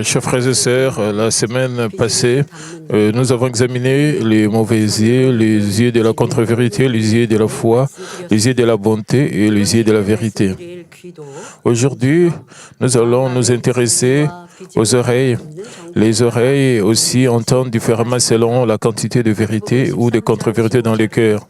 Chers frères et sœurs, la semaine passée, nous avons examiné les mauvais yeux, les yeux de la contre-vérité, les yeux de la foi, les yeux de la bonté et les yeux de la vérité. Aujourd'hui, nous allons nous intéresser aux oreilles. Les oreilles aussi entendent différemment selon la quantité de vérité ou de contre-vérité dans le cœur.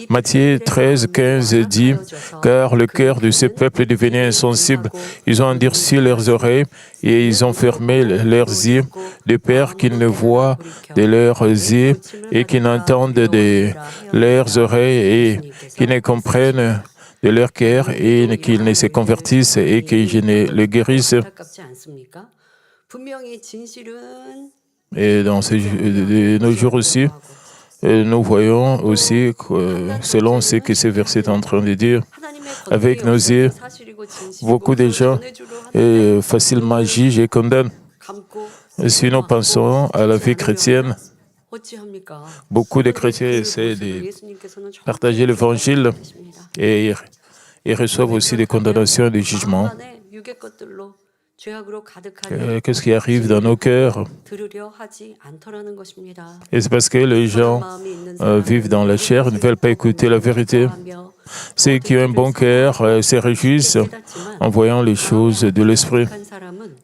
Matthieu 13, 15 dit « Car le cœur de ce peuple est devenu insensible. Ils ont endurci leurs oreilles et ils ont fermé leurs yeux, de peur qu'ils ne voient de leurs yeux et qu'ils n'entendent de leurs oreilles et qu'ils ne comprennent de leur cœur et qu'ils ne se convertissent et que je ne le guérisse. » Et dans nos jours aussi, nous voyons aussi, selon ce que ce verset est en train de dire, avec nos yeux, beaucoup de gens facilement jugent et condamnent. Et si nous pensons à la vie chrétienne, beaucoup de chrétiens essaient de partager l'évangile et ils reçoivent aussi des condamnations et des jugements. Qu'est-ce qui arrive dans nos cœurs? Et c'est parce que les gens vivent dans la chair, ne veulent pas écouter la vérité. Ceux qui ont un bon cœur se réjouissent en voyant les choses de l'esprit.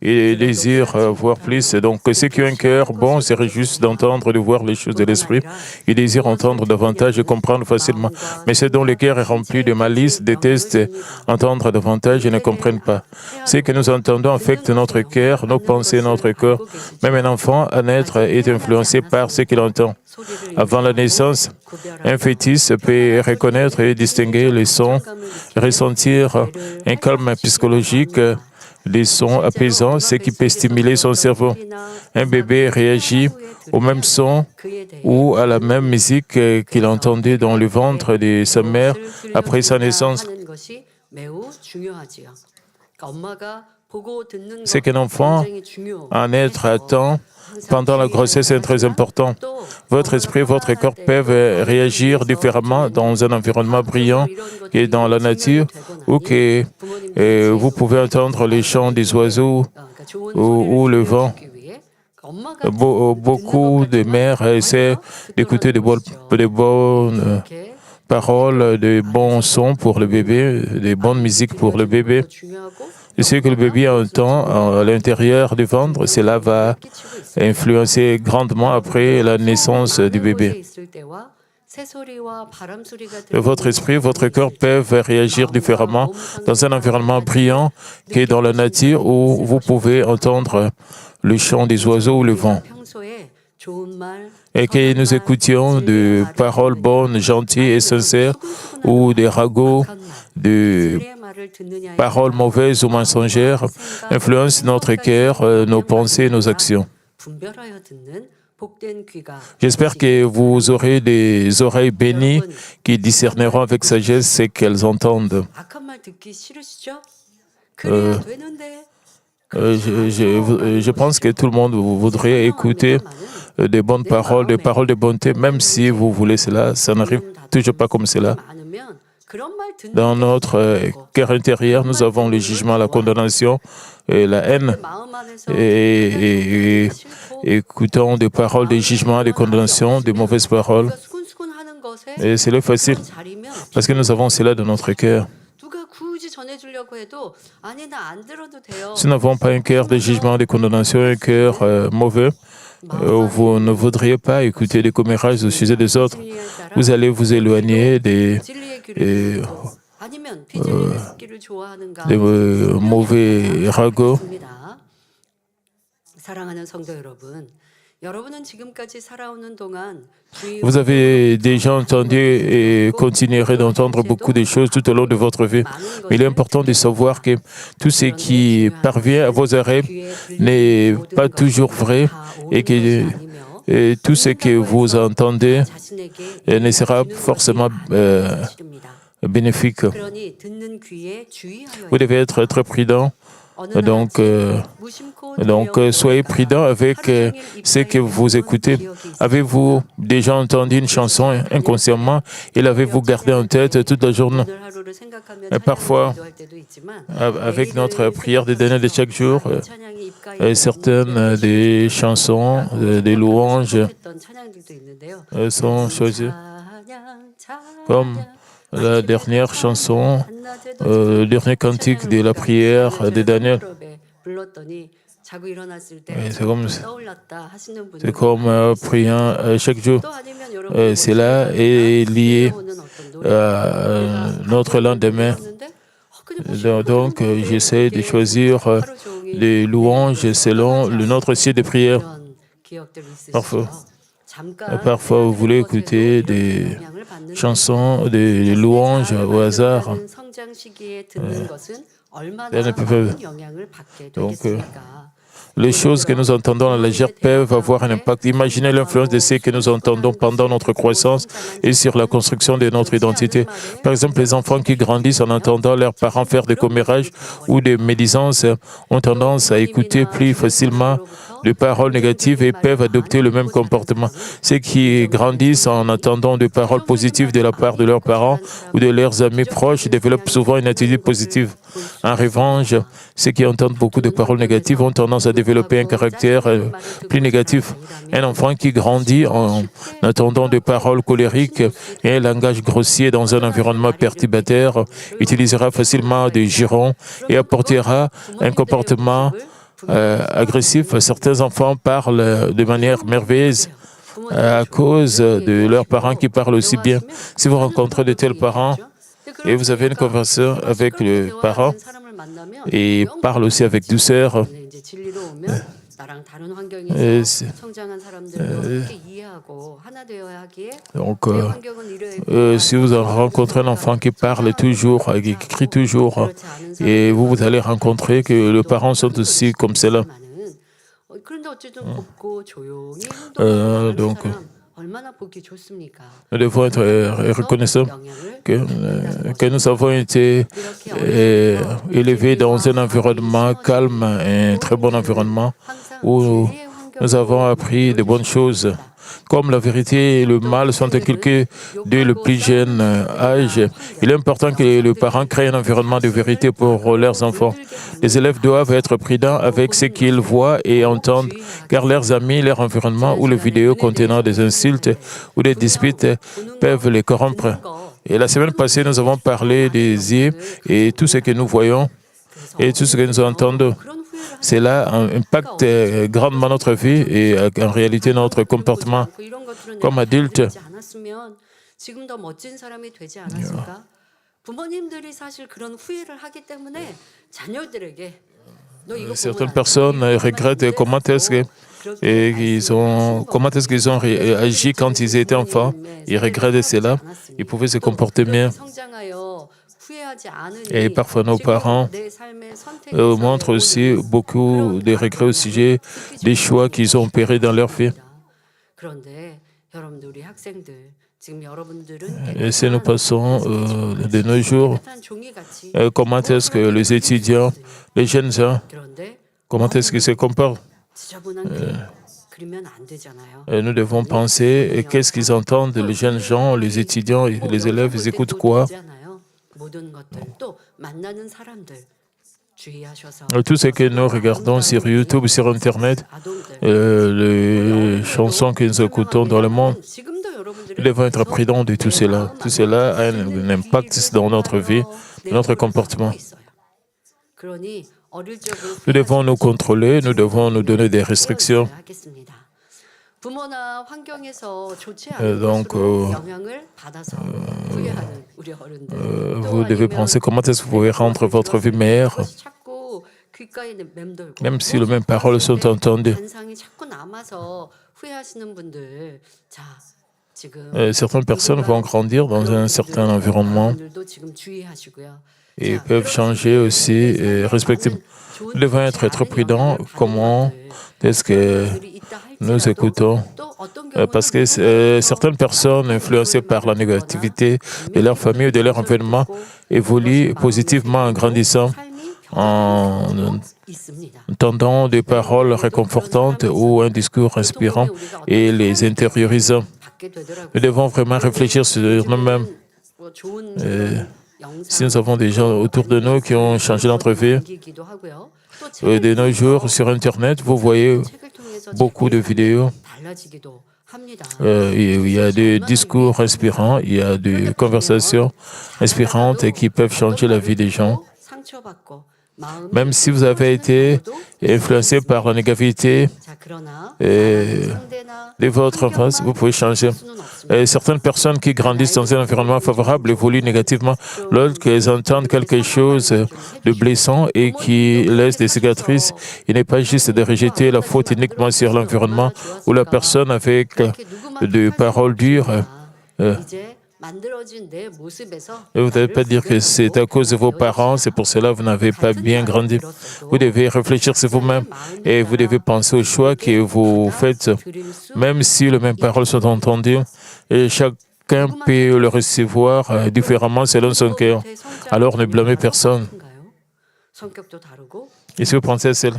Ils désirent voir plus. Donc, ceux qui ont un cœur bon se réjouissent d'entendre, de voir les choses de l'esprit. Ils désirent entendre davantage et comprendre facilement. Mais ceux dont le cœur est rempli de malice détestent entendre davantage et ne comprennent pas. Ce que nous entendons affecte notre cœur, nos pensées, notre corps. Même un enfant à naître est influencé par ce qu'il entend. Avant la naissance, un fœtus peut reconnaître et distinguer les sons, ressentir un calme psychologique, des sons apaisants, ce qui peut stimuler son cerveau. Un bébé réagit au même son ou à la même musique qu'il entendait dans le ventre de sa mère après sa naissance. C'est qu'un enfant en être attend pendant la grossesse est très important. Votre esprit, votre corps peuvent réagir différemment dans un environnement brillant et dans la nature, ou que vous pouvez entendre les chants des oiseaux ou le vent. Beaucoup de mères essaient d'écouter de bonnes paroles, de bons sons pour le bébé, de bonnes musiques pour le bébé. Et ce que le bébé entend à l'intérieur du ventre, cela va influencer grandement après la naissance du bébé. Votre esprit, votre corps peuvent réagir différemment dans un environnement brillant que dans la nature où vous pouvez entendre le chant des oiseaux ou le vent. Et que nous écoutions de paroles bonnes, gentilles et sincères ou des ragots, de paroles mauvaises ou mensongères influencent notre cœur, nos pensées, nos actions. J'espère que vous aurez des oreilles bénies qui discerneront avec sagesse ce qu'elles entendent. Je pense que tout le monde voudrait écouter des bonnes paroles, des paroles de bonté, même si vous voulez cela, ça n'arrive toujours pas comme cela. Dans notre cœur intérieur, nous avons le jugement, la condamnation et la haine. Et écoutons des paroles de jugement, de condamnation, de mauvaises paroles. Et c'est le facile, parce que nous avons cela dans notre cœur. Si nous n'avons pas un cœur de jugement, de condamnation, un cœur mauvais, vous ne voudriez pas écouter des commérages au sujet des autres. Vous allez vous éloigner des mauvais ragots. Vous avez déjà entendu et continuerez d'entendre beaucoup de choses tout au long de votre vie. Mais il est important de savoir que tout ce qui parvient à vos oreilles n'est pas toujours vrai et que tout ce que vous entendez ne sera forcément bénéfique. Vous devez être très prudent Donc, soyez prudents avec ce que vous écoutez. Avez-vous déjà entendu une chanson inconsciemment et l'avez-vous gardée en tête toute la journée? Et parfois, avec notre prière de dernier de chaque jour, certaines des chansons, des louanges sont choisies. Comme la dernière chanson, le dernier cantique de la prière de Daniel. C'est comme priant chaque jour. Cela est lié à notre lendemain. Donc, j'essaie de choisir les louanges selon notre style de prière. Parfois, vous voulez écouter des chansons, des louanges au hasard. Donc, les choses que nous entendons à la légère peuvent avoir un impact. Imaginez l'influence de ce que nous entendons pendant notre croissance et sur la construction de notre identité. Par exemple, les enfants qui grandissent en entendant leurs parents faire des commérages ou des médisances ont tendance à écouter plus facilement des paroles négatives et peuvent adopter le même comportement. Ceux qui grandissent en entendant des paroles positives de la part de leurs parents ou de leurs amis proches développent souvent une attitude positive. En revanche, ceux qui entendent beaucoup de paroles négatives ont tendance à développer un caractère plus négatif. Un enfant qui grandit en entendant des paroles colériques et un langage grossier dans un environnement perturbateur utilisera facilement des jurons et apportera un comportement agressif. Certains enfants parlent de manière merveilleuse à cause de leurs parents qui parlent aussi bien. Si vous rencontrez de tels parents et vous avez une conversation avec le parent et parle aussi avec douceur, donc, si vous rencontrez un enfant qui parle toujours, qui crie toujours, et vous allez rencontrer que les parents sont aussi comme cela. Donc, nous devons être reconnaissants que nous avons été élevés dans un environnement calme, un très bon environnement où nous avons appris de bonnes choses. Comme la vérité et le mal sont inculqués dès le plus jeune âge, il est important que les parents créent un environnement de vérité pour leurs enfants. Les élèves doivent être prudents avec ce qu'ils voient et entendent, car leurs amis, leur environnement ou les vidéos contenant des insultes ou des disputes peuvent les corrompre. Et la semaine passée, nous avons parlé des yeux et tout ce que nous voyons et tout ce que nous entendons. Cela impacte grandement notre vie et en réalité notre comportement. Comme adultes, certaines personnes regrettent comment est-ce qu'ils ont agi quand ils étaient enfants. Ils regrettent cela. Ils pouvaient se comporter mieux. Et parfois, nos parents montrent aussi beaucoup de regrets au sujet des choix qu'ils ont opérés dans leur vie. Et si nous passons de nos jours, comment est-ce que les étudiants, les jeunes gens, comment est-ce qu'ils se comportent? Nous devons penser qu'est-ce qu'ils entendent, les jeunes gens, les étudiants, les élèves, ils écoutent quoi? Tout ce que nous regardons sur YouTube, sur Internet, les chansons que nous écoutons dans le monde, nous devons être prudents de tout cela. Tout cela a un impact dans notre vie, dans notre comportement. Nous devons nous contrôler, nous devons nous donner des restrictions. Donc, vous devez penser comment est-ce que vous pouvez rendre votre vie meilleure, même si les mêmes paroles sont entendues. Certaines personnes vont grandir dans un certain environnement et peuvent changer aussi respectivement. Nous devons être très prudents comment est-ce que nous écoutons. Parce que certaines personnes influencées par la négativité de leur famille ou de leur environnement évoluent positivement en grandissant en entendant des paroles réconfortantes ou un discours inspirant et les intériorisant. Nous devons vraiment réfléchir sur nous-mêmes. Si nous avons des gens autour de nous qui ont changé notre vie, de nos jours, sur Internet, vous voyez beaucoup de vidéos. Il y a des discours inspirants, il y a des conversations inspirantes qui peuvent changer la vie des gens. Même si vous avez été influencé par la négativité de votre enfance, vous pouvez changer. Certaines personnes qui grandissent dans un environnement favorable évoluent négativement lorsqu'elles entendent quelque chose de blessant et qui laisse des cicatrices. Il n'est pas juste de rejeter la faute uniquement sur l'environnement ou la personne avec des paroles dures. Et vous ne devez pas dire que c'est à cause de vos parents, c'est pour cela que vous n'avez pas bien grandi. Vous devez réfléchir sur vous-même et vous devez penser aux choix que vous faites, même si les mêmes paroles sont entendues. Et chacun peut le recevoir différemment selon son cœur. Alors ne blâmez personne. Et si vous pensez à cela,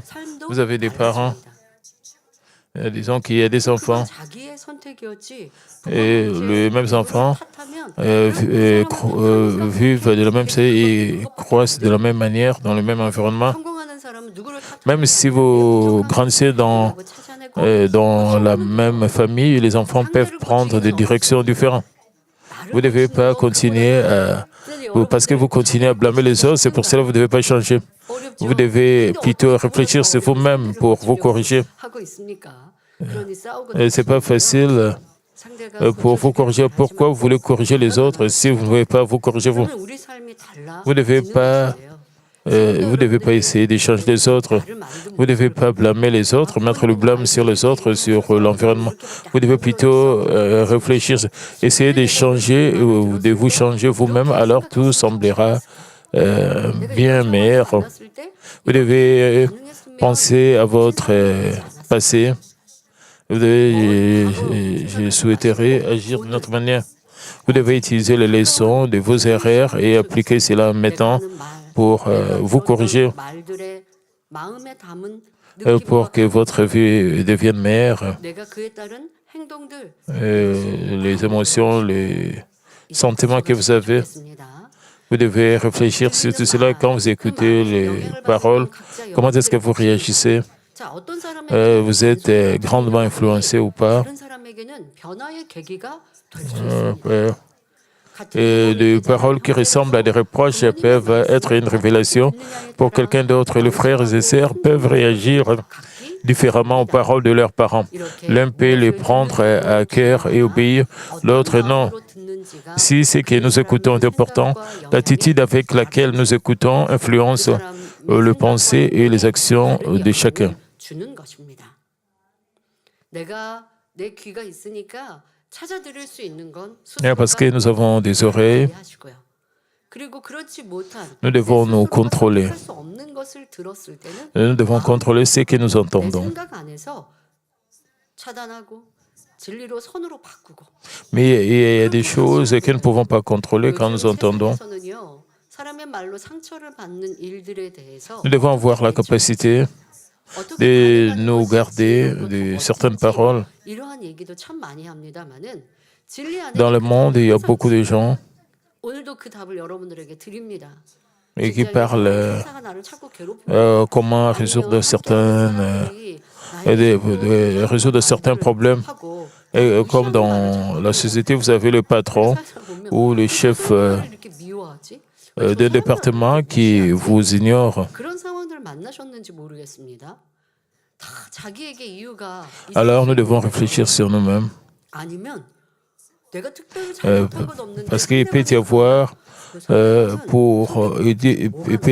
vous avez des parents. Disons qu'il y a des enfants et les mêmes enfants vivent de la même chose et croissent de la même manière dans le même environnement. Même si vous grandissez dans la même famille, les enfants peuvent prendre des directions différentes. Vous ne devez pas continuer parce que vous continuez à blâmer les autres, c'est pour cela que vous ne devez pas changer. Vous devez plutôt réfléchir sur vous-même pour vous corriger. Ce n'est pas facile pour vous corriger. Pourquoi vous voulez corriger les autres si vous ne pouvez pas vous corriger vous? Vous ne devez pas essayer de changer les autres. Vous ne devez pas blâmer les autres, mettre le blâme sur les autres, sur l'environnement. Vous devez plutôt réfléchir, essayer de changer, de vous changer vous-même, alors tout semblera bien meilleur. Vous devez penser à votre passé. Je souhaiterais agir d'une autre manière. Vous devez utiliser les leçons de vos erreurs et appliquer cela maintenant pour vous corriger, pour que votre vie devienne meilleure. Les émotions, les sentiments que vous avez, vous devez réfléchir sur tout cela quand vous écoutez les paroles. Comment est-ce que vous réagissez? Vous êtes grandement influencé ou pas? Et des paroles qui ressemblent à des reproches peuvent être une révélation pour quelqu'un d'autre. Les frères et sœurs peuvent réagir différemment aux paroles de leurs parents. L'un peut les prendre à cœur et obéir, l'autre non. Si ce que nous écoutons est important, l'attitude avec laquelle nous écoutons influence les pensées et les actions de chacun. Parce que nous avons des oreilles, nous devons nous contrôler. Nous devons contrôler ce que nous entendons. Mais il y a des choses que nous ne pouvons pas contrôler quand nous entendons. Nous devons avoir la capacité de nous garder de certaines paroles. Dans le monde, il y a beaucoup de gens et qui parlent comment résoudre certains problèmes. Et comme dans la société, vous avez le patron ou le chef d'un département qui vous ignore. Alors nous devons réfléchir sur nous-mêmes. Parce qu'il peut y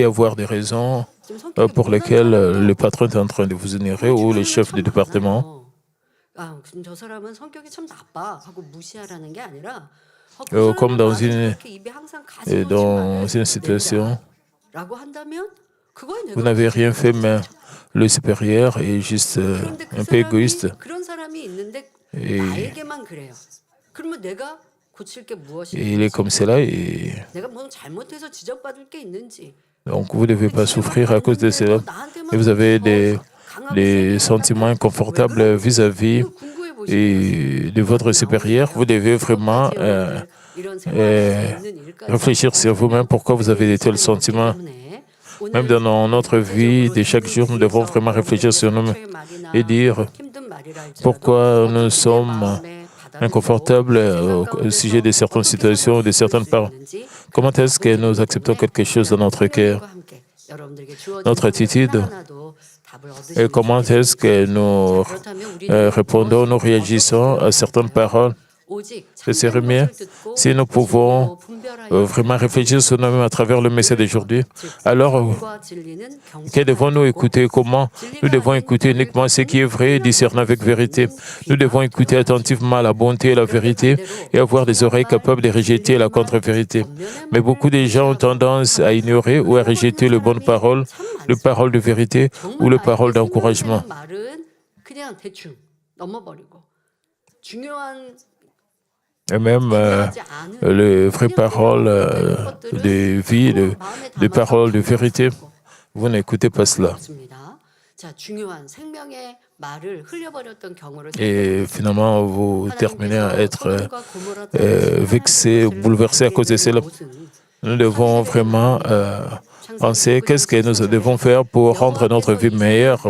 avoir des raisons pour lesquelles le patron est en train de vous ignorer ou le chef du département. Comme dans une situation, vous n'avez rien fait, mais le supérieur est juste un peu égoïste. Et il est comme cela et Donc, vous ne devez pas souffrir à cause de cela. Et vous avez des sentiments inconfortables vis-à-vis de votre supérieur. Vous devez vraiment réfléchir sur vous-même pourquoi vous avez de tels sentiments. Même dans notre vie de chaque jour, nous devons vraiment réfléchir sur nous-mêmes et dire pourquoi nous sommes inconfortables au sujet de certaines situations, de certaines paroles. Comment est-ce que nous acceptons quelque chose dans notre cœur, notre attitude, et comment est-ce que nous répondons, nous réagissons à certaines paroles. Ce serait mieux si nous pouvons vraiment réfléchir sur nous-mêmes à travers le message d'aujourd'hui. Alors, que devons-nous écouter? Comment? Nous devons écouter uniquement ce qui est vrai et discerner avec vérité. Nous devons écouter attentivement la bonté et la vérité et avoir des oreilles capables de rejeter la contre-vérité. Mais beaucoup de gens ont tendance à ignorer ou à rejeter les bonnes paroles, les paroles de vérité ou les paroles d'encouragement. Et même les vraies paroles de vie, des paroles de vérité, vous n'écoutez pas cela. Et finalement, vous terminez à être vexé, bouleversé à cause de cela. Nous devons vraiment penser qu'est-ce que nous devons faire pour rendre notre vie meilleure.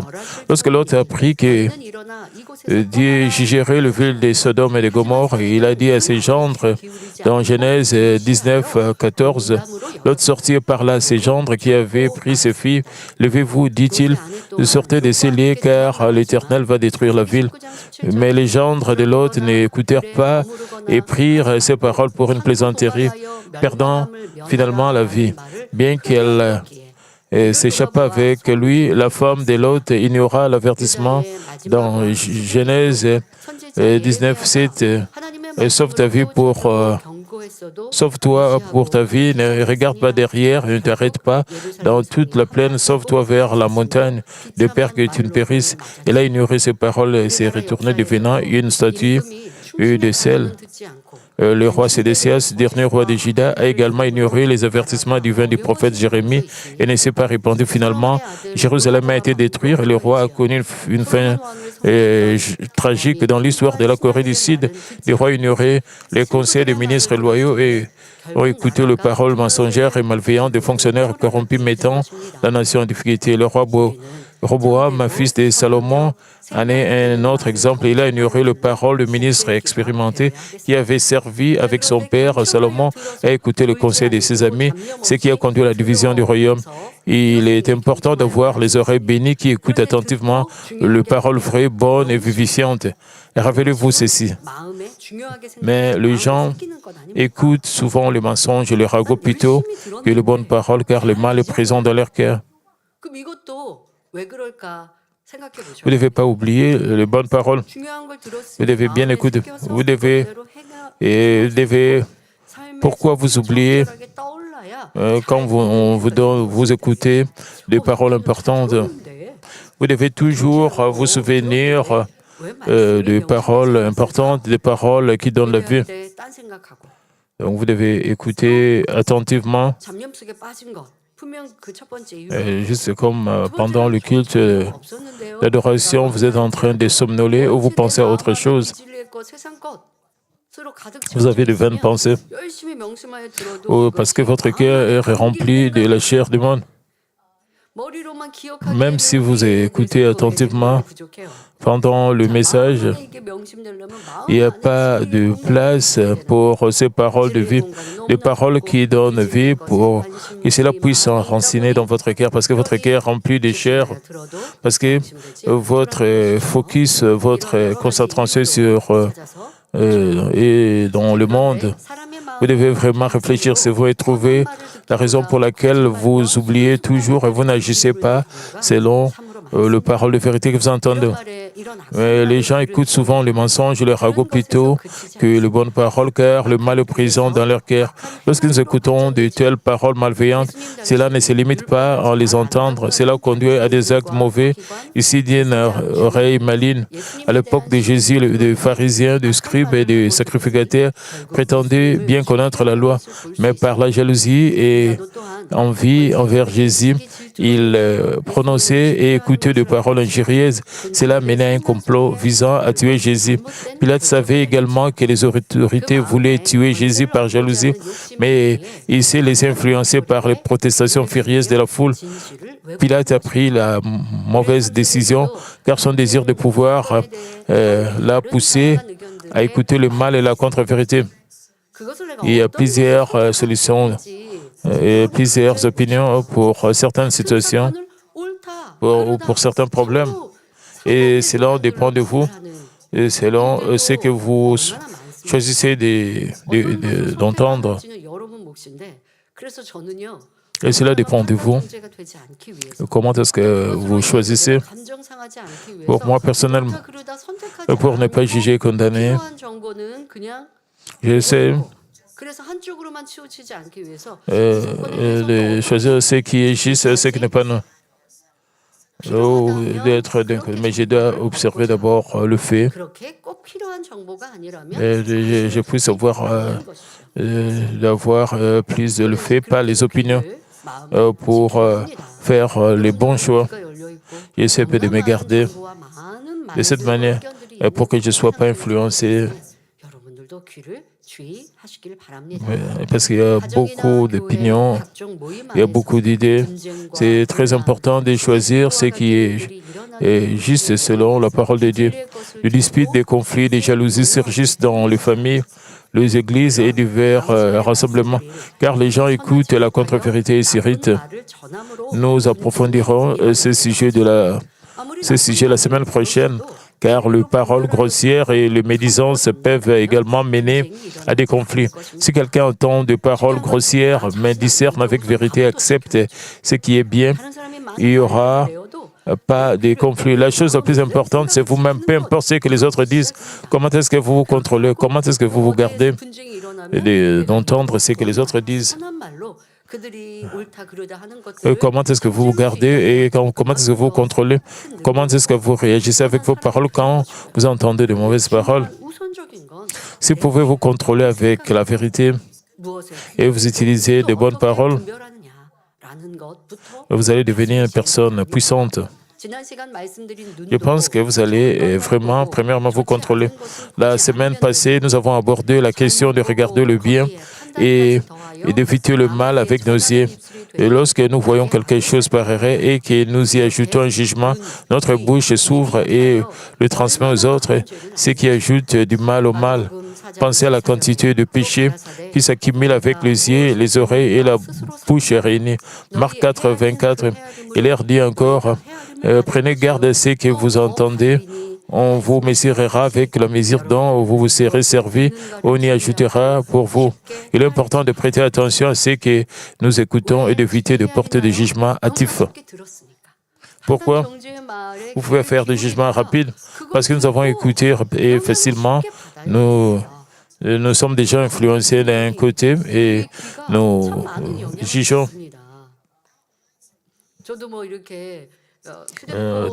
Lorsque Lot a appris que Dieu jugerait le ville de Sodome et de Gomorrhe, il a dit à ses gendres, dans Genèse 19, 14, Lot sortit par là ses gendres qui avaient pris ses filles. Levez-vous, dit-il, sortez de ces lieux, car l'Éternel va détruire la ville. Mais les gendres de Lot n'écoutèrent pas et prirent ces paroles pour une plaisanterie, perdant finalement la vie. Bien qu'elle s'échappa avec lui, la femme de Lot ignora l'avertissement dans Genèse 19, 7. Sauve-toi pour ta vie, ne regarde pas derrière, ne t'arrête pas dans toute la plaine, sauve-toi vers la montagne, de peur que tu ne périsses. Elle a ignoré ces paroles et s'est retournée devenant une statue de sel. Le roi Sédécias, dernier roi de Juda, a également ignoré les avertissements divins du prophète Jérémie et ne s'est pas répandu. Finalement, Jérusalem a été détruite et le roi a connu une fin tragique dans l'histoire de la Corée du Sud. Les rois ignoraient les conseils des ministres loyaux et ont écouté les paroles mensongères et malveillantes des fonctionnaires corrompus mettant la nation en difficulté. Le roi Roboam, fils de Salomon, en est un autre exemple. Il a ignoré les paroles du ministre expérimenté qui avait servi avec son père Salomon à écouter le conseil de ses amis, ce qui a conduit à la division du royaume. Il est important d'avoir les oreilles bénies qui écoutent attentivement les paroles vraies, bonnes et vivifiantes. Et rappelez-vous ceci. Mais les gens écoutent souvent les mensonges et les ragots plutôt que les bonnes paroles, car le mal est présent dans leur cœur. Vous ne devez pas oublier les bonnes paroles. Vous devez bien écouter. Vous devez pourquoi vous oubliez quand vous écoutez des paroles importantes? Vous devez toujours vous souvenir des paroles importantes, des paroles qui donnent la vie. Donc vous devez écouter attentivement. Juste comme pendant le culte d'adoration, vous êtes en train de somnoler ou vous pensez à autre chose. Vous avez de vaines pensées ou parce que votre cœur est rempli de la chair du monde. Même si vous écoutez attentivement pendant le message, il n'y a pas de place pour ces paroles de vie, des paroles qui donnent vie pour que cela puisse s'enraciner dans votre cœur, parce que votre cœur est rempli de chair, parce que votre focus, votre concentration sur et dans le monde, vous devez vraiment réfléchir sur vous et trouver la raison pour laquelle vous oubliez toujours et vous n'agissez pas selon les paroles de vérité que vous entendez. Mais les gens écoutent souvent le mensonge, le ragot plutôt que les bonnes paroles, car le mal est présent dans leur cœur. Lorsque nous écoutons de telles paroles malveillantes, cela ne se limite pas à les entendre. Cela conduit à des actes mauvais. Ici, d'une oreille maligne. À l'époque de Jésus, les pharisiens, des scribes et des sacrificateurs prétendaient bien connaître la loi, mais par la jalousie et envie envers Jésus, ils prononçaient et écoutaient des paroles injurieuses. Cela menait à un complot visant à tuer Jésus. Pilate savait également que les autorités voulaient tuer Jésus par jalousie, mais il s'est laissé influencer par les protestations furieuses de la foule. Pilate a pris la mauvaise décision car son désir de pouvoir l'a poussé à écouter le mal et la contre-vérité. Il y a plusieurs solutions et plusieurs opinions pour certaines situations ou pour certains problèmes. Et cela dépend de vous, et selon ce que vous choisissez d'entendre. Et cela dépend de vous. Comment est-ce que vous choisissez? Pour moi, personnellement, pour ne pas juger et condamner, j'essaie de choisir ce qui est juste et ce qui n'est pas non. D'être d'un côté. Mais je dois observer d'abord le fait. Et je puisse d'avoir plus de le fait, pas les opinions, pour faire les bons choix. J'essaie de me garder de cette manière pour que je ne sois pas influencé. Parce qu'il y a beaucoup d'opinions, il y a beaucoup d'idées. C'est très important de choisir ce qui est juste selon la parole de Dieu. Les disputes, des conflits, des jalousies surgissent dans les familles, les églises et divers rassemblements, car les gens écoutent la contre-vérité et s'irritent. Nous approfondirons ce sujet la semaine prochaine, car les paroles grossières et les médisances peuvent également mener à des conflits. Si quelqu'un entend des paroles grossières, mais discerne avec vérité, accepte ce qui est bien, il n'y aura pas de conflits. La chose la plus importante, c'est vous-même, peu importe ce que les autres disent, comment est-ce que vous vous contrôlez, comment est-ce que vous vous gardez d'entendre ce que les autres disent. Comment est-ce que vous vous gardez et comment est-ce que vous contrôlez? Comment est-ce que vous réagissez avec vos paroles quand vous entendez de mauvaises paroles? Si vous pouvez vous contrôler avec la vérité et vous utilisez de bonnes paroles, vous allez devenir une personne puissante. Je pense que vous allez vraiment, premièrement, vous contrôler. La semaine passée, nous avons abordé la question de regarder le bien et d'éviter le mal avec nos yeux. Et lorsque nous voyons quelque chose par erreur et que nous y ajoutons un jugement, notre bouche s'ouvre et le transmet aux autres, ce qui ajoute du mal au mal. Pensez à la quantité de péchés qui s'accumulent avec les yeux, les oreilles et la bouche réunie. Marc 4, 24. Il leur dit encore, prenez garde à ce que vous entendez. On vous mesurera avec la mesure dont vous vous serez servi, on y ajoutera pour vous. Il est important de prêter attention à ce que nous écoutons et d'éviter de porter des jugements hâtifs. Pourquoi? Vous pouvez faire des jugements rapides parce que nous avons écouté et facilement. Nous sommes déjà influencés d'un côté et nous jugeons.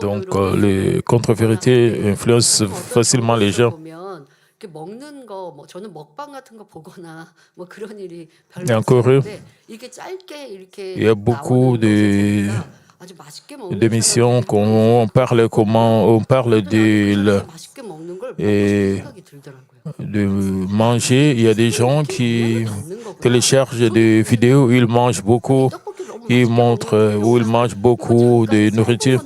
Donc, les contre-vérités influencent facilement les gens. Et encore, il y a beaucoup d'émissions où on parle de manger. Il y a des gens qui téléchargent des vidéos où ils mangent beaucoup. Ils montrent où ils mangent beaucoup de nourriture.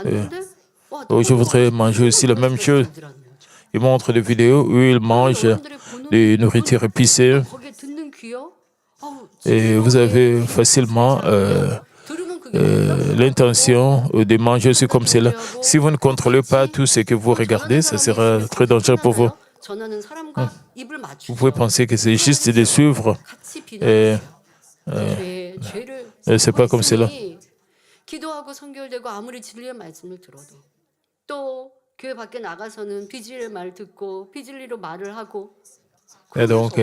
Je voudrais manger aussi la même chose. Ils montrent des vidéos où ils mangent des nourritures épicées. Et vous avez facilement l'intention de manger aussi comme cela. Si vous ne contrôlez pas tout ce que vous regardez, ça sera très dangereux pour vous. Vous pouvez penser que c'est juste de suivre. C'est pas comme cela. Et donc,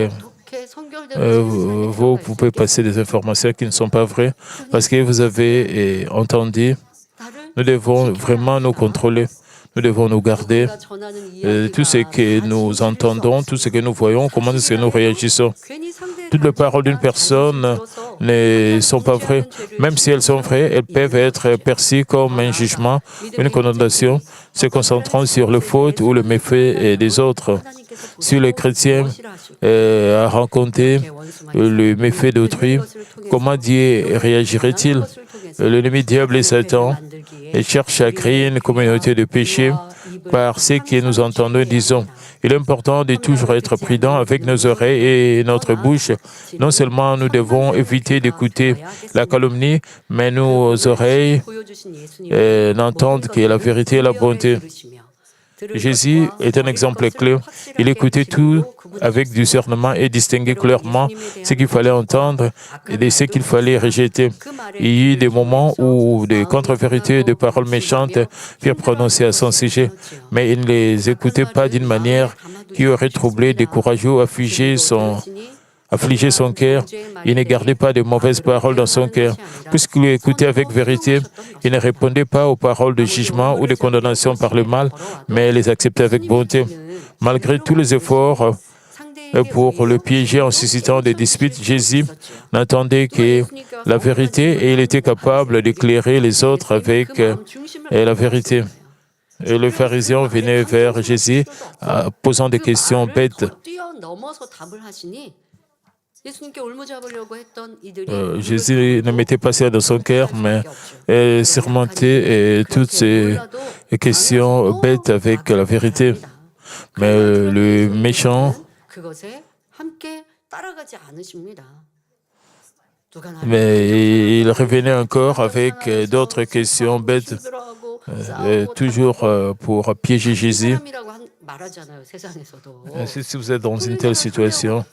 vous pouvez passer des informations qui ne sont pas vraies parce que vous avez entendu. Nous devons vraiment nous contrôler. Nous devons nous garder. Tout ce que nous entendons, tout ce que nous voyons, comment est-ce que nous réagissons. Toutes les paroles d'une personne ne sont pas vraies. Même si elles sont vraies, elles peuvent être perçues comme un jugement, une condamnation, se concentrant sur le faute ou le méfait des autres. Si le chrétien a rencontré le méfait d'autrui, comment Dieu réagirait-il? L'ennemi diable et Satan cherche à créer une communauté de péché par ce que nous entendons et disons. Il est important de toujours être prudent avec nos oreilles et notre bouche. Non seulement nous devons éviter d'écouter la calomnie, mais nos oreilles n'entendent que la vérité et la bonté. Jésus est un exemple clé. Il écoutait tout avec discernement et distinguait clairement ce qu'il fallait entendre et ce qu'il fallait rejeter. Il y eut des moments où des contre-vérités et des paroles méchantes furent prononcées à son sujet, mais il ne les écoutait pas d'une manière qui aurait troublé, découragé ou affligé son cœur. Il ne gardait pas de mauvaises paroles dans son cœur. Puisqu'il écoutait avec vérité, il ne répondait pas aux paroles de jugement ou de condamnation par le mal, mais les acceptait avec bonté. Malgré tous les efforts pour le piéger en suscitant des disputes, Jésus n'entendait que la vérité et il était capable d'éclairer les autres avec la vérité. Et le pharisien venait vers Jésus posant des questions bêtes. Jésus ne mettait pas ça dans son cœur, mais surmontait toutes ces questions bêtes avec la vérité. Mais le méchant, mais il revenait encore avec d'autres questions bêtes, toujours pour piéger Jésus. Si vous êtes dans une telle situation,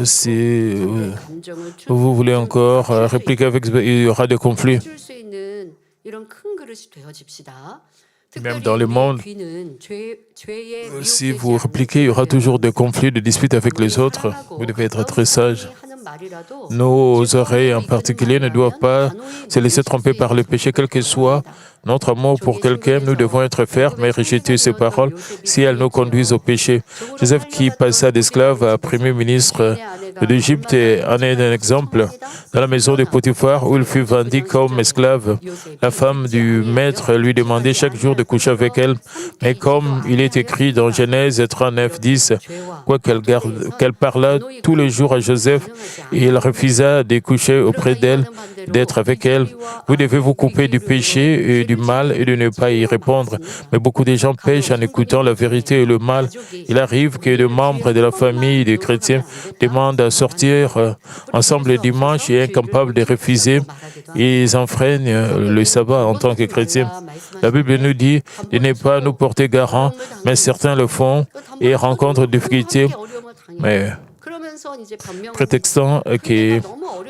si vous voulez encore répliquer avec, il y aura des conflits. Même dans le monde, si vous répliquez, il y aura toujours des conflits, des disputes avec les autres. Vous devez être très sage. Nos oreilles en particulier ne doivent pas se laisser tromper par le péché, quel que soit notre amour pour quelqu'un. Nous devons être fermes et rejeter ces paroles si elles nous conduisent au péché. Joseph, qui passa d'esclave à premier ministre d'Égypte, en est un exemple. Dans la maison de Potiphar, où il fut vendu comme esclave, la femme du maître lui demandait chaque jour de coucher avec elle. Mais comme il est écrit dans Genèse 39, 10, qu'elle parla tous les jours à Joseph, et il refusa de coucher auprès d'elle, d'être avec elle. Vous devez vous couper du péché et du mal et de ne pas y répondre. Mais beaucoup de gens pêchent en écoutant la vérité et le mal. Il arrive que des membres de la famille des chrétiens demandent à sortir ensemble le dimanche et incapables de refuser. Ils enfreignent le sabbat en tant que chrétiens. La Bible nous dit de ne pas nous porter garant, mais certains le font et rencontrent des difficultés. Mais prétextant que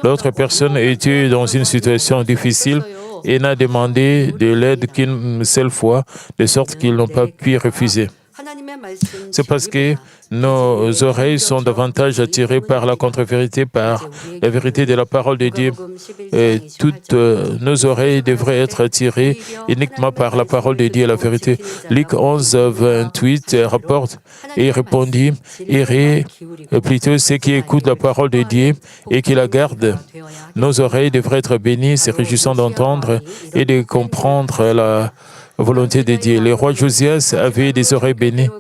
l'autre personne était dans une situation difficile et n'a demandé de l'aide qu'une seule fois, de sorte qu'ils n'ont pas pu refuser. C'est parce que nos oreilles sont davantage attirées par la contre-vérité, par la vérité de la parole de Dieu. Et toutes nos oreilles devraient être attirées uniquement par la parole de Dieu et la vérité. Luc 11, 28 rapporte, et il répondit, irez plutôt ceux qui écoutent la parole de Dieu et qui la gardent. Nos oreilles devraient être bénies, se réjouissant d'entendre et de comprendre la volonté de Dieu. Le roi Josias avait des oreilles bénies.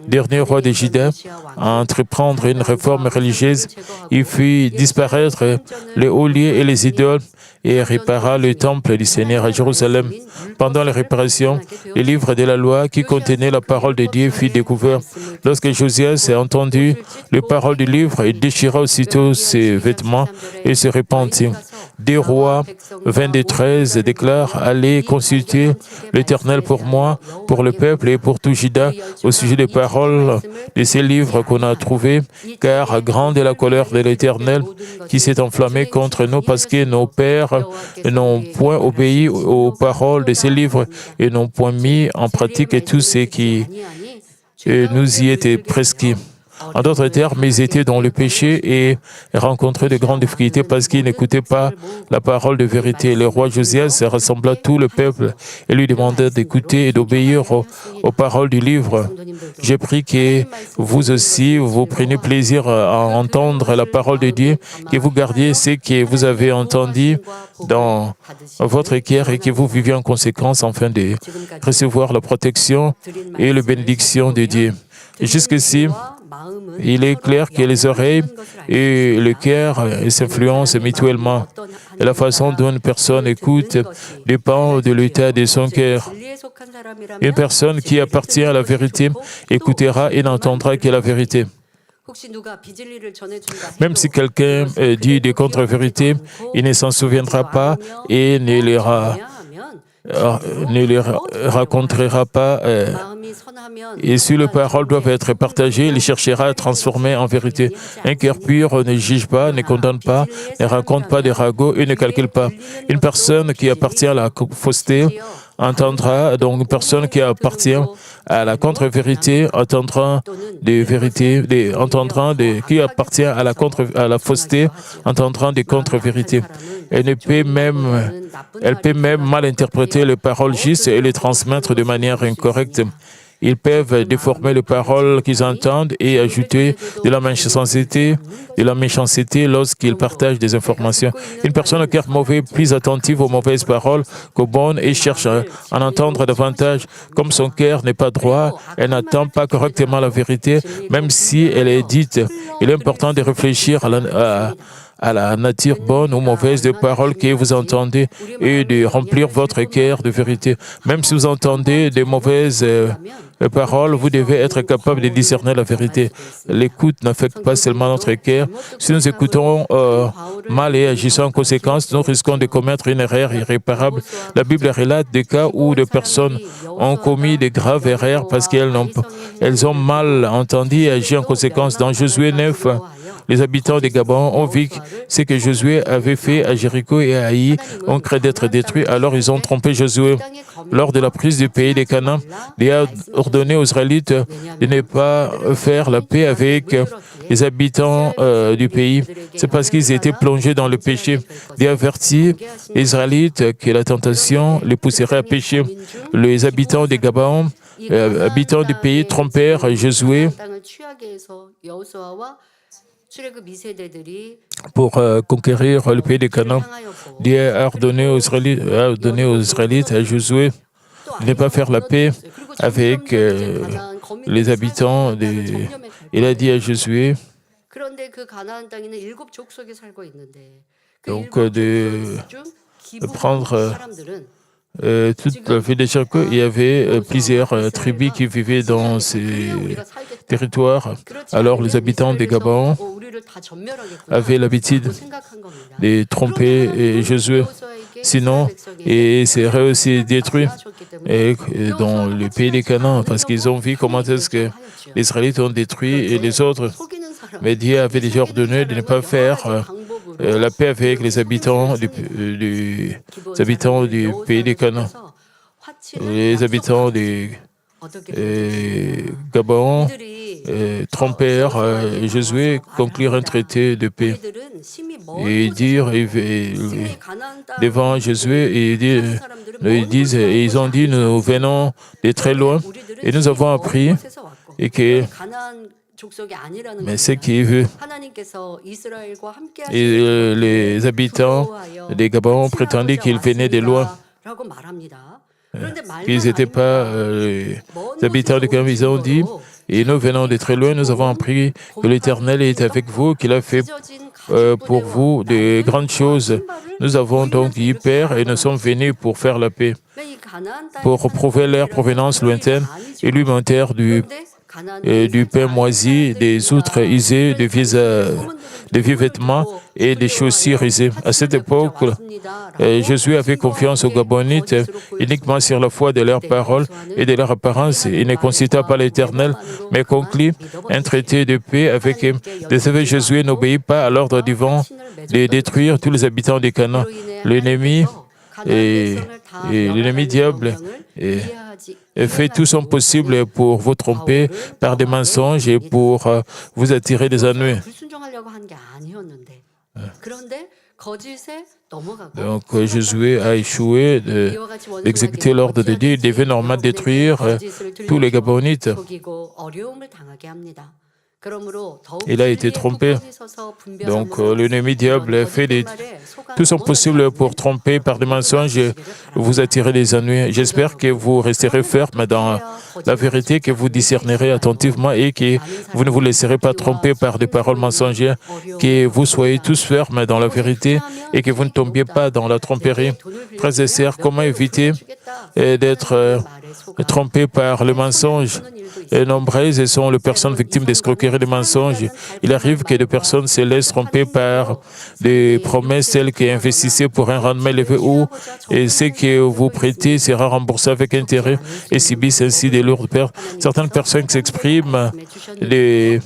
Dernier roi de Juda, à entreprendre une réforme religieuse, il fit disparaître les hauts lieux et les idoles et répara le temple du Seigneur à Jérusalem. Pendant la réparation, le livre de la loi qui contenait la parole de Dieu fut découvert. Lorsque Josias a entendu les paroles du livre, il déchira aussitôt ses vêtements et se repentit. 2 Rois 22:13 déclare « Allez consulter l'Éternel pour moi, pour le peuple et pour tout Juda, au sujet des paroles de ces livres qu'on a trouvés, car grande est la colère de l'Éternel qui s'est enflammée contre nous parce que nos pères n'ont point obéi aux paroles de ces livres et n'ont point mis en pratique tout ce qui nous y était prescrit. » En d'autres termes, ils étaient dans le péché et rencontraient de grandes difficultés parce qu'ils n'écoutaient pas la parole de vérité. Le roi Josias rassembla tout le peuple et lui demanda d'écouter et d'obéir aux paroles du livre. J'ai pris que vous aussi, vous preniez plaisir à entendre la parole de Dieu, que vous gardiez ce que vous avez entendu dans votre cœur et que vous viviez en conséquence afin de recevoir la protection et la bénédiction de Dieu. Jusqu'ici, il est clair que les oreilles et le cœur s'influencent mutuellement. Et la façon dont une personne écoute dépend de l'état de son cœur. Une personne qui appartient à la vérité écoutera et n'entendra que la vérité. Même si quelqu'un dit des contre-vérités, il ne s'en souviendra pas et ne les racontera pas. Et si les paroles doivent être partagées, il cherchera à transformer en vérité. Un cœur pur ne juge pas, ne condamne pas, ne raconte pas des ragots et ne calcule pas. Une personne qui appartient à la fausseté entendra, donc une personne qui appartient à la contre-vérité entendra des vérités, qui appartient à la fausseté entendra des contre-vérités. Elle peut même mal interpréter les paroles justes et les transmettre de manière incorrecte. Ils peuvent déformer les paroles qu'ils entendent et ajouter de la méchanceté lorsqu'ils partagent des informations. Une personne au cœur mauvais est plus attentive aux mauvaises paroles qu'aux bonnes et cherche à en entendre davantage. Comme son cœur n'est pas droit, elle n'attend pas correctement la vérité, même si elle est dite. Il est important de réfléchir à la nature bonne ou mauvaise des paroles que vous entendez et de remplir votre cœur de vérité. Même si vous entendez des mauvaises paroles, vous devez être capable de discerner la vérité. L'écoute n'affecte pas seulement notre cœur. Si nous écoutons mal et agissons en conséquence, nous risquons de commettre une erreur irréparable. La Bible relate des cas où des personnes ont commis de graves erreurs parce qu'elles ont mal entendu et agi en conséquence. Dans Josué 9, les habitants de Gabon ont vu ce que Josué avait fait à Jéricho et à Haï, ont craint d'être détruits, alors ils ont trompé Josué. Lors de la prise du pays des Canaan, Dieu a ordonné aux Israélites de ne pas faire la paix avec les habitants du pays. C'est parce qu'ils étaient plongés dans le péché. Dieu avertit les Israélites que la tentation les pousserait à pécher. Les habitants de Gabon, habitants du pays, trompèrent Josué pour conquérir le pays des Canaan. Dieu a ordonné aux Israélites, à Josué, de ne pas faire la paix avec les habitants. Il a dit à Josué donc de prendre toute la ville de Jéricho. Il y avait plusieurs tribus qui vivaient dans ces territoires. Alors les habitants des Gabon avaient l'habitude de tromper Josué. Sinon, ils seraient aussi détruits dans le pays des Canaan parce qu'ils ont vu comment est-ce que les Israélites ont détruit les autres. Mais Dieu avait déjà ordonné de ne pas faire la paix avec les habitants du pays des Canaan. Les habitants du Gabon trompèrent Josué, conclure un traité de paix et dire devant Josué, ils ont dit, nous venons de très loin et nous avons appris et que mais ce qui veut. Et les habitants des Gabon prétendaient qu'ils venaient de loin. Ils n'étaient pas les habitants de Gabon. Ils ont dit, et nous venons de très loin, nous avons appris que l'Éternel est avec vous, qu'il a fait pour vous de grandes choses. Nous avons donc eu peur et nous sommes venus pour faire la paix, pour prouver leur provenance lointaine. Et lui montèrent du du pain moisi, des outres usées, de vieux vêtements et des chaussures usées. À cette époque, Josué avait confiance aux Gabonites uniquement sur la foi de leurs paroles et de leur apparence. Il ne consulta pas l'Éternel, mais conclut un traité de paix avec eux. Désormais, Josué n'obéit pas à l'ordre divin de détruire tous les habitants du Canaan. L'ennemi diable fait tout son possible pour vous tromper par des mensonges et pour vous attirer des ennuis. Donc Josué a échoué d'exécuter l'ordre de Dieu. Il devait normalement détruire tous les Gabonites. Il a été trompé. Donc l'ennemi diable fait tout son possible pour tromper par des mensonges et vous attirer des ennuis. J'espère que vous resterez ferme dans la vérité, que vous discernerez attentivement et que vous ne vous laisserez pas tromper par des paroles mensongères, que vous soyez tous fermes dans la vérité et que vous ne tombiez pas dans la tromperie. Frères et sœurs, comment éviter d'être trompés par le mensonge? Nombreuses sont les personnes victimes d'escroqueries et de mensonges. Il arrive que des personnes se laissent tromper par des promesses telles qu'investissez pour un rendement élevé ou ce que vous prêtez sera remboursé avec intérêt et subissent ainsi des lourdes pertes. Certaines personnes s'expriment des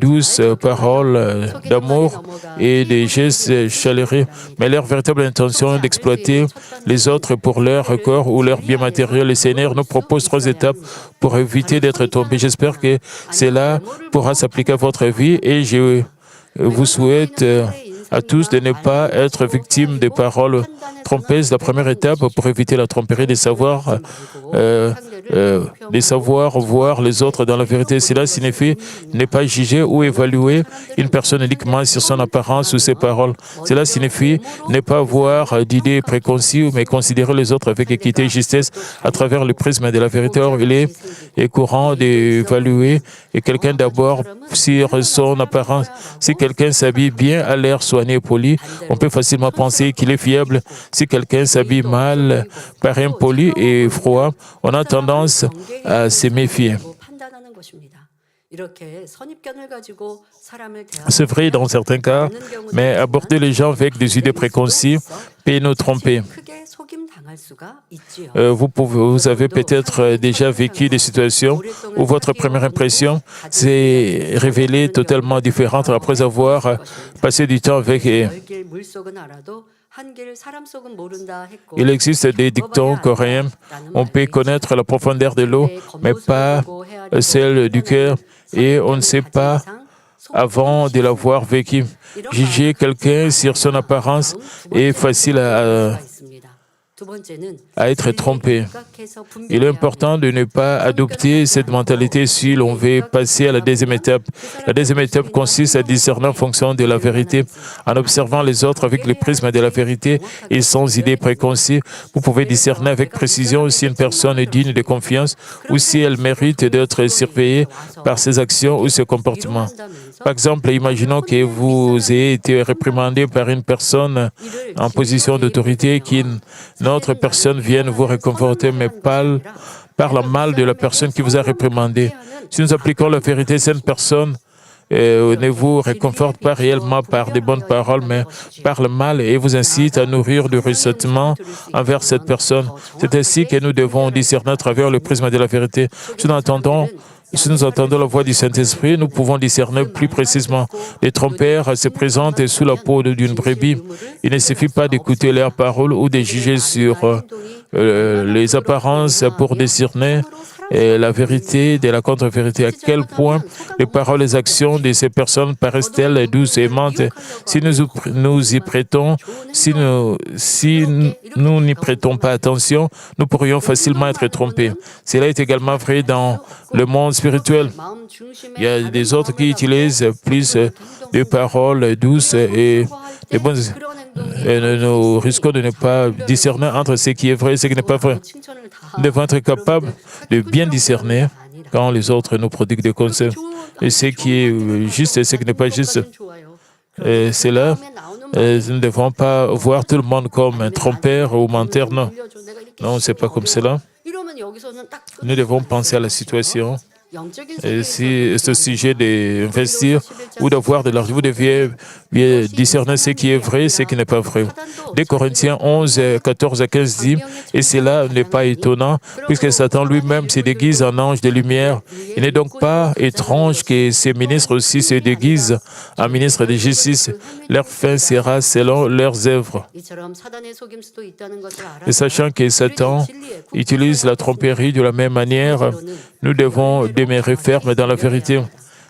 douces paroles d'amour et des gestes chaleureux, mais leur véritable intention est d'exploiter les autres pour leur corps ou leur bien matériel. Le Seigneur nous propose 3 étapes pour éviter d'être tombé. J'espère que cela pourra s'appliquer à votre vie et je vous souhaite à tous de ne pas être victimes des paroles trompeuses. La première étape pour éviter la tromperie, de savoir voir les autres dans la vérité. Cela signifie ne pas juger ou évaluer une personne uniquement sur son apparence ou ses paroles. Cela signifie ne pas avoir d'idées préconçues, mais considérer les autres avec équité et justesse à travers le prisme de la vérité. Or, il est courant d'évaluer quelqu'un d'abord sur son apparence. Si quelqu'un s'habille bien, a l'air soigné et poli, on peut facilement penser qu'il est fiable. Si quelqu'un s'habille mal, paraît impoli et froid, on a tendance à se méfier. C'est vrai dans certains cas, mais aborder les gens avec des idées préconçues peut nous tromper. Vous avez peut-être déjà vécu des situations où votre première impression s'est révélée totalement différente après avoir passé du temps avec eux. Il existe des dictons coréens. On peut connaître la profondeur de l'eau, mais pas celle du cœur, et on ne sait pas avant de l'avoir vécu. Juger quelqu'un sur son apparence est facile à être trompé. Il est important de ne pas adopter cette mentalité si l'on veut passer à la deuxième étape. La deuxième étape consiste à discerner en fonction de la vérité. En observant les autres avec le prisme de la vérité et sans idées préconçues, vous pouvez discerner avec précision si une personne est digne de confiance ou si elle mérite d'être surveillée par ses actions ou ses comportements. Par exemple, imaginons que vous ayez été réprimandé par une personne en position d'autorité qui autre personne vienne vous réconforter, mais parle mal de la personne qui vous a réprimandé. Si nous appliquons la vérité, cette personne ne vous réconforte pas réellement par des bonnes paroles, mais parle mal et vous incite à nourrir du ressentiment envers cette personne. C'est ainsi que nous devons discerner à travers le prisme de la vérité. Si nous entendons la voix du Saint-Esprit, nous pouvons discerner plus précisément. Les trompeurs se présentent sous la peau d'une brebis. Il ne suffit pas d'écouter leurs paroles ou de juger sur les apparences pour discerner la vérité de la contre-vérité. À quel point les paroles et les actions de ces personnes paraissent-elles douces et aimantes? Si nous y prêtons, si nous n'y prêtons pas attention, nous pourrions facilement être trompés. Cela est également vrai dans le monde spirituel. Il y a des autres qui utilisent plus de paroles douces et de bonnes. Et nous risquons de ne pas discerner entre ce qui est vrai et ce qui n'est pas vrai. Nous devons être capables de bien discerner quand les autres nous prodiguent des conseils et ce qui est juste et ce qui n'est pas juste. Et c'est là, nous ne devons pas voir tout le monde comme un trompeur ou menteur, non. Non, ce n'est pas comme cela. Nous devons penser à la situation Et si ce sujet d'investir ou d'avoir de l'argent, vous devez bien discerner ce qui est vrai, ce qui n'est pas vrai. Dès Corinthiens 11, 14 à 15 dit, et cela n'est pas étonnant, puisque Satan lui-même se déguise en ange de lumière. Il n'est donc pas étrange que ces ministres aussi se déguisent en ministres de justice. Leur fin sera selon leurs œuvres. Et sachant que Satan utilise la tromperie de la même manière, nous devons demeurer fermes dans la vérité.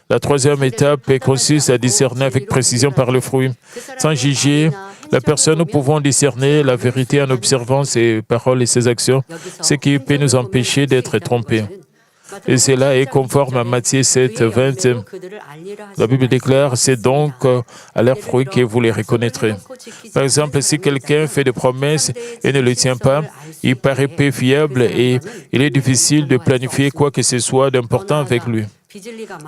La troisième étape consiste à discerner avec précision par le fruit. Sans juger la personne, nous pouvons discerner la vérité en observant ses paroles et ses actions, ce qui peut nous empêcher d'être trompés. Et cela est conforme à Matthieu 7, 20. La Bible déclare, c'est donc à leurs fruits que vous les reconnaîtrez. Par exemple, si quelqu'un fait des promesses et ne les tient pas, il paraît peu fiable et il est difficile de planifier quoi que ce soit d'important avec lui.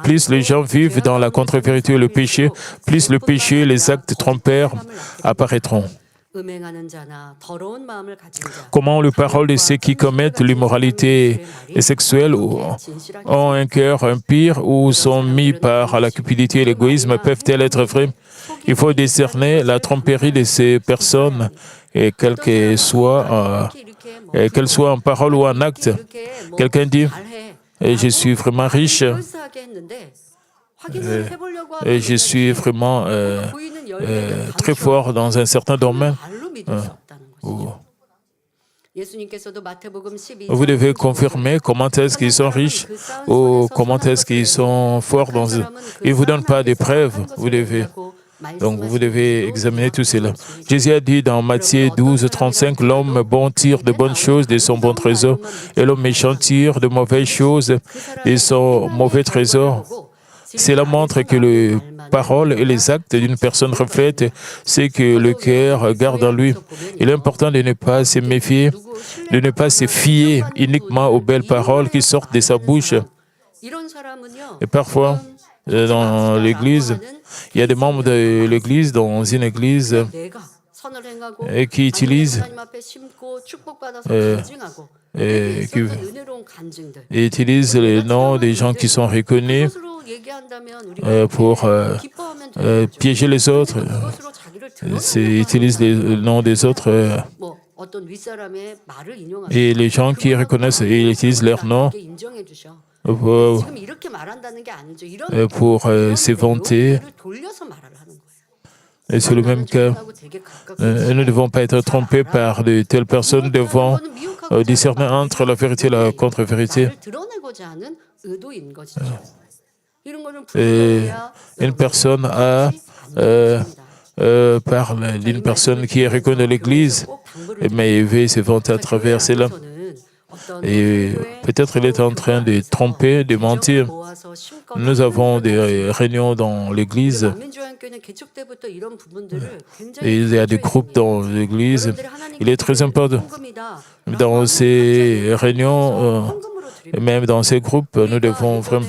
Plus les gens vivent dans la contre-vérité et le péché, plus le péché et les actes trompeurs apparaîtront. Comment les paroles de ceux qui commettent l'immoralité sexuelle ont un cœur impur ou sont mis par la cupidité et l'égoïsme peuvent-elles être vraies? Il faut discerner la tromperie de ces personnes, et qu'elles soient en parole ou en acte. Quelqu'un dit, je suis vraiment riche, et je suis vraiment très fort dans un certain domaine. Vous devez confirmer comment est-ce qu'ils sont riches ou comment est-ce qu'ils sont forts dans eux. Ils ne vous donnent pas des preuves, Donc vous devez examiner tout cela. Jésus a dit dans Matthieu 12, 35, l'homme bon tire de bonnes choses de son bon trésor et l'homme méchant tire de mauvaises choses de son mauvais trésor. Cela montre que les paroles et les actes d'une personne reflètent ce que le cœur garde en lui. Il est important de ne pas se méfier, de ne pas se fier uniquement aux belles paroles qui sortent de sa bouche. Et parfois, dans l'Église, il y a des membres de l'Église, dans une Église, qui utilisent les noms des gens qui sont reconnus pour piéger les autres. Ils utilisent les noms des autres et les gens qui reconnaissent, ils utilisent leur nom pour se vanter. Et c'est le même cas. Nous ne devons pas être trompés par de telles personnes. Nous devons discerner entre la vérité et la contre-vérité. Une personne parle d'une personne qui est reconnue de l'Église, mais il veut se vanter à travers cela. Et peut-être il est en train de tromper, de mentir. Nous avons des réunions dans l'Église. Et il y a des groupes dans l'Église. Il est très important. Dans ces réunions, même dans ces groupes, nous devons vraiment...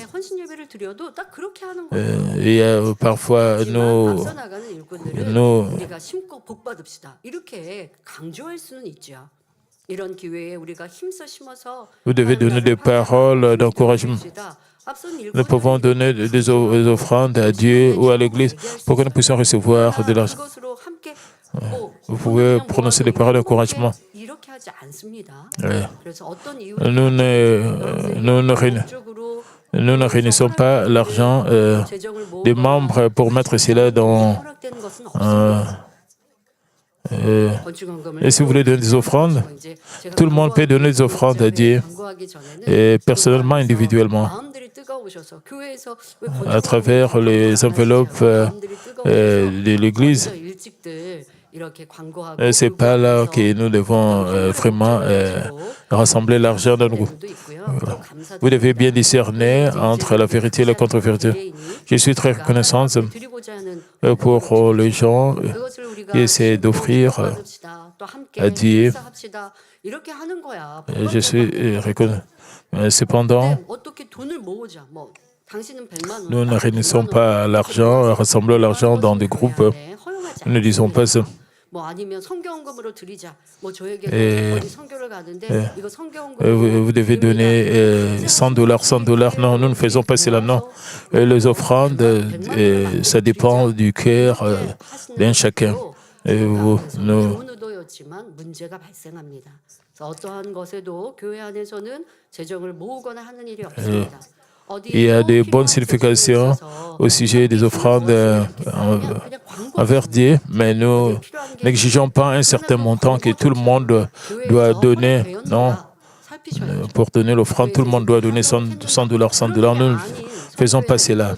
Et parfois, nous devez donner des paroles d'encouragement. Nous pouvons donner des offrandes à Dieu ou à l'Église pour que nous puissions recevoir de l'argent. Vous pouvez prononcer des paroles d'encouragement. Nous ne réunissons pas l'argent des membres pour mettre cela dans... et si vous voulez donner des offrandes, tout le monde peut donner des offrandes à Dieu, et personnellement, individuellement, à travers les enveloppes de l'Église. C'est pas là que nous devons vraiment rassembler l'argent dans nous. Voilà. Vous devez bien discerner entre la vérité et la contre-vérité. Je suis très reconnaissante pour les gens qui essaient d'offrir à Dieu. Je suis reconnaissant. Cependant, nous ne réunissons pas l'argent, rassemblons l'argent dans des groupes. Nous ne disons pas ça. Vous devez donner $100. Non, nous ne faisons pas cela, non. Les offrandes, ça dépend du cœur d'un chacun. Il y a des bonnes significations au sujet des offrandes en verdier, mais nous n'exigeons pas un certain montant que tout le monde doit donner. Non, pour donner l'offrande, tout le monde doit donner $100. Nous ne faisons pas cela.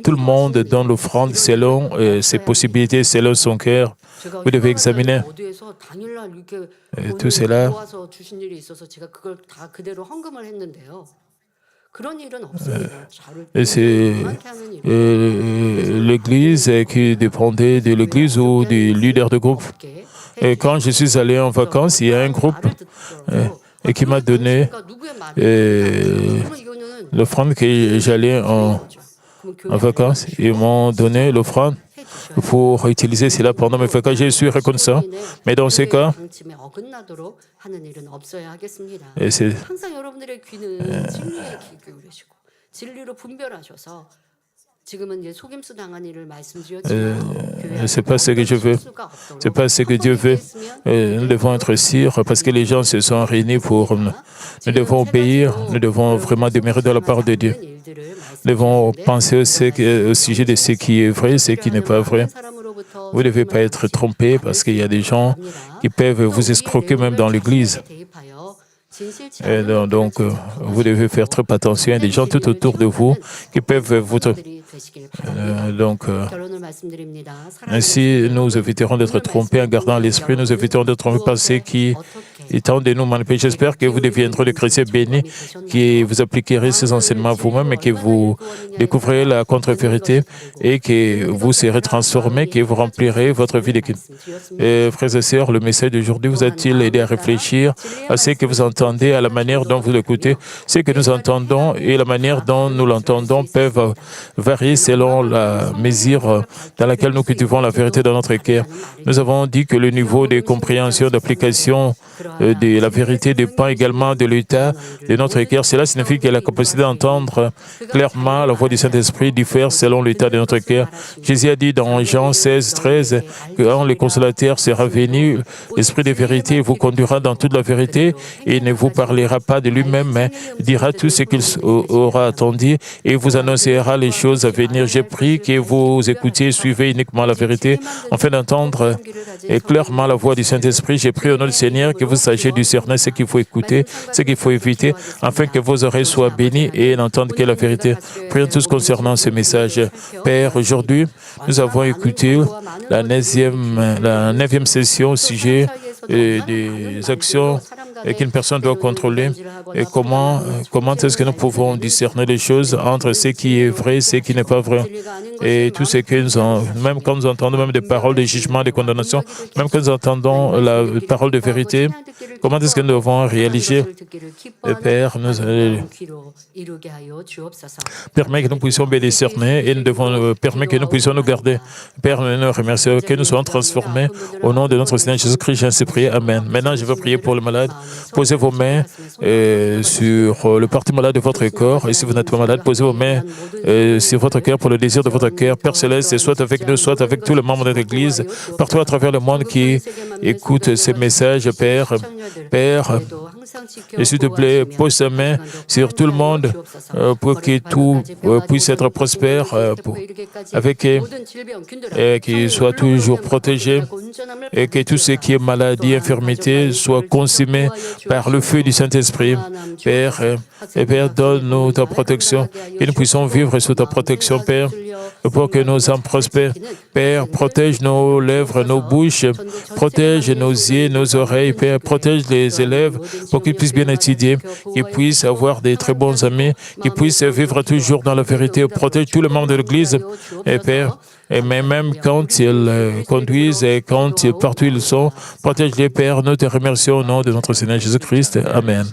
Tout le monde donne l'offrande selon ses possibilités, selon son cœur. Vous devez examiner tout cela. C'est l'Église qui dépendait de l'Église ou des leaders de groupe. Et quand je suis allé en vacances, il y a un groupe et qui m'a donné l'offrande que j'allais en vacances. Ils m'ont donné l'offrande pour utiliser cela pendant mes vacances. Je suis reconnaissant. Mais dans ce cas, c'est pas ce que je veux. C'est pas ce que Dieu veut. Nous devons être sûrs parce que les gens se sont réunis pour nous. Nous devons obéir. Nous devons vraiment demeurer dans la parole de Dieu. Nous devons penser au sujet de ce qui est vrai et ce qui n'est pas vrai. Vous ne devez pas être trompé parce qu'il y a des gens qui peuvent vous escroquer même dans l'Église. Donc, vous devez faire très attention. Il y a des gens tout autour de vous qui peuvent vous... ainsi, nous éviterons d'être trompés en gardant l'esprit. Nous éviterons d'être trompés par ceux qui tentent de nous manipuler. J'espère que vous deviendrez des chrétiens bénis, que vous appliquerez ces enseignements vous-même et que vous découvrirez la contre-vérité et que vous serez transformés, que vous remplirez votre vie d'équipe. Frères et sœurs, le message d'aujourd'hui vous a-t-il aidé à réfléchir à ce que vous entendez, à la manière dont vous l'écoutez? Ce que nous entendons et la manière dont nous l'entendons peuvent varier selon la mesure dans laquelle nous cultivons la vérité dans notre cœur. Nous avons dit que le niveau de compréhension, d'application de la vérité dépend également de l'état de notre cœur. Cela signifie que la capacité d'entendre clairement la voix du Saint-Esprit diffère selon l'état de notre cœur. Jésus a dit dans Jean 16, 13 que quand le consolateur sera venu, l'Esprit de vérité vous conduira dans toute la vérité et ne vous parlera pas de lui-même, mais dira tout ce qu'il aura attendu et vous annoncera les choses à venir. J'ai pris que vous écoutiez et suivez uniquement la vérité afin d'entendre clairement la voix du Saint-Esprit. J'ai pris au nom du Seigneur que vous sachiez discerner ce qu'il faut écouter, ce qu'il faut éviter, afin que vos oreilles soient bénies et n'entendent que la vérité. Prions tous concernant ce message. Père, aujourd'hui, nous avons écouté la 9e session au sujet des actions qu'une personne doit contrôler et comment est-ce que nous pouvons discerner les choses entre ce qui est vrai et ce qui n'est pas vrai. Et tout ce que même quand nous entendons même des paroles de jugement, de condamnation, même quand nous entendons la parole de vérité, comment est-ce que nous devons réaliser? Père, permet que nous puissions bien discerner et nous devons permettre que nous puissions nous garder. Père, nous remercions que nous soyons transformés au nom de notre Seigneur Jésus-Christ. J'ai ainsi prié. Amen. Maintenant, je veux prier pour le malade. Posez vos mains sur le parti malade de votre corps. Et si vous n'êtes pas malade, posez vos mains sur votre cœur pour le désir de votre cœur. Père Céleste, soit avec nous, soit avec tous les membres de l'Église, partout à travers le monde qui écoutent ces messages, Père. Et s'il te plaît, pose ta main sur tout le monde pour que tout puisse être prospère, et qu'il soit toujours protégé, et que tout ce qui est maladie, infirmité, soit consumé par le feu du Saint-Esprit. Père, donne-nous ta protection, que nous puissions vivre sous ta protection, Père, pour que nos âmes prospèrent. Père, protège nos lèvres, nos bouches, protège nos yeux, nos oreilles, Père, protège les élèves pour qu'ils puissent bien étudier, qu'ils puissent avoir des très bons amis, qu'ils puissent vivre toujours dans la vérité. Protège tous les membres de l'Église, et Père, et même quand ils conduisent et partout ils sont, protège les Pères. Nous te remercions au nom de notre Seigneur Jésus-Christ. Amen.